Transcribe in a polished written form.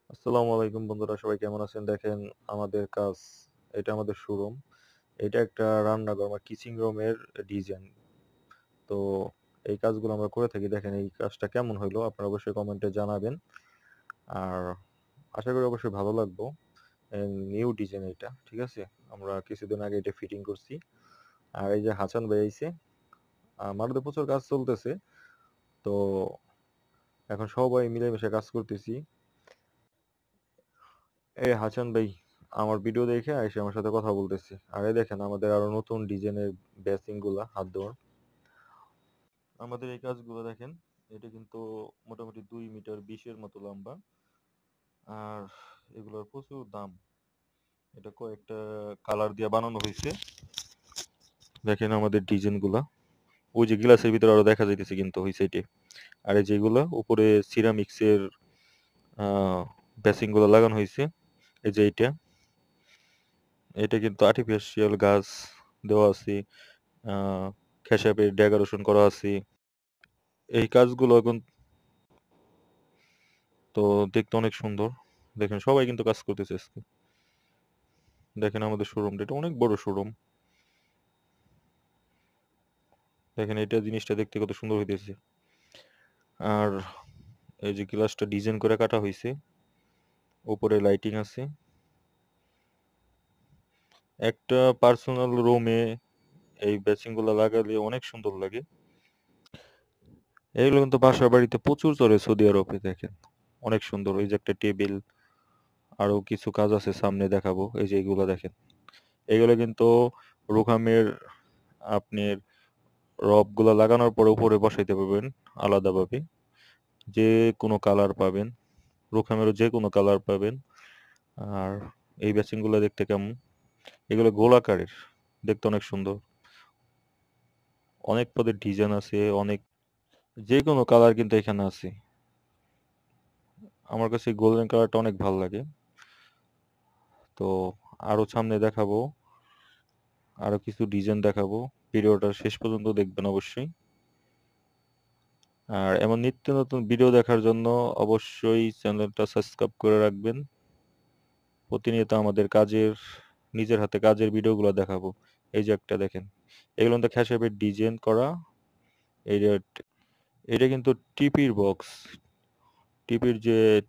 আসসালামু আলাইকুম বন্ধুরা, সবাই কেমন আছেন? দেখেন আমাদের কাজ, এটা আমাদের শোরুম। এটা একটা রান্নাঘর বা কিচিং রুমের ডিজাইন। তো এই কাজগুলো আমরা করে থাকি। দেখেন এই কাজটা কেমন হইলো আপনারা অবশ্যই কমেন্টে জানাবেন। আর আশা করি অবশ্যই ভালো লাগবো। নিউ ডিজাইন এটা, ঠিক আছে? আমরা কিছুদিন আগে এটা ফিটিং করছি। আর এই যে হাসান ভাই আইছে, আমাদের প্রচুর কাজ চলতেছে। তো এখন সবাই মিলেমিশে কাজ করতেছি। এই হাসান ভাই আমার ভিডিও দেখে এসে আমার সাথে কথা বলতেছে। আর এই দেখেন আমাদের আরো নতুন ডিজাইনের বেসিং গুলা হাত দেওয়ার। আমাদের এই কাজগুলো দেখেন, এটা কিন্তু মোটামুটি 2 মিটার 20-এর মতো লম্বা। আর এগুলোর প্রচুর দাম। এটা কয়েকটা কালার দিয়ে বানানো হয়েছে। দেখেন আমাদের ডিজাইন গুলা, ওই যে গ্লাসের ভিতরে আরো দেখা যাইতেছে কিন্তু ওই সাইডে। আর এই যেগুলা উপরে সিরামিক্সের আহ বেসিং গুলো লাগানো হয়েছে। এই যে এটা কিন্তু আর্টিফিশিয়াল গাছ দেওয়া আছে, আহ খেসাবের ডেকোরেশন করা আছে। এই কাজগুলো এখন তো দেখতে অনেক সুন্দর। দেখেন সবাই কিন্তু কাজ করতেছে আজকে। দেখেন আমাদের শোরুমটা, এটা অনেক বড় শোরুম। দেখেন এটা জিনিসটা দেখতে কত সুন্দর হইতেছে। আর এই যে গ্লাসটা ডিজাইন করে কাটা হয়েছে, উপরে লাইটিং আছে। একটা পার্সোনাল রুমে এই বেসিং গুলো লাগালে অনেক সুন্দর লাগে। এগুলো কিন্তু বাসা বাড়িতে প্রচুর চলে সৌদি আরবে। দেখেন অনেক সুন্দর। এই যে একটা টেবিল, আরো কিছু কাজ আছে সামনে দেখাবো। এই যে এগুলো দেখেন, এগুলো কিন্তু রুখামের আপনার রব গুলা লাগানোর পরে উপরে বসাইতে পারবেন আলাদাভাবে। যে কোনো কালার পাবেন, রুখামেরও যে কোনো কালার পাবেন। আর এই বেসিন গুলো দেখতে কেমন, এগুলো গোলাকারের, দেখতে অনেক সুন্দর। অনেক পদের ডিজাইন আছে, অনেক যে কোনো কালার কিন্তু এখানে আছে। আমার কাছে গোল্ডেন কালারটা অনেক ভালো লাগে। তো আরো সামনে দেখাবো, আরো কিছু ডিজাইন দেখাবো। ভিডিওটা শেষ পর্যন্ত দেখবেন অবশ্যই। আর এমন নিত্য নতুন ভিডিও দেখার জন্য অবশ্যই চ্যানেলটা সাবস্ক্রাইব করে রাখবেন। প্রতিনিয়ত আমাদের কাজের, নিজের হাতে কাজের ভিডিওগুলো দেখাবো। এই যে একটা দেখেন, এগুলো কিন্তু খেসাবের ডিজাইন করা। এই যে এটা কিন্তু টিপির বক্স, টিপির যে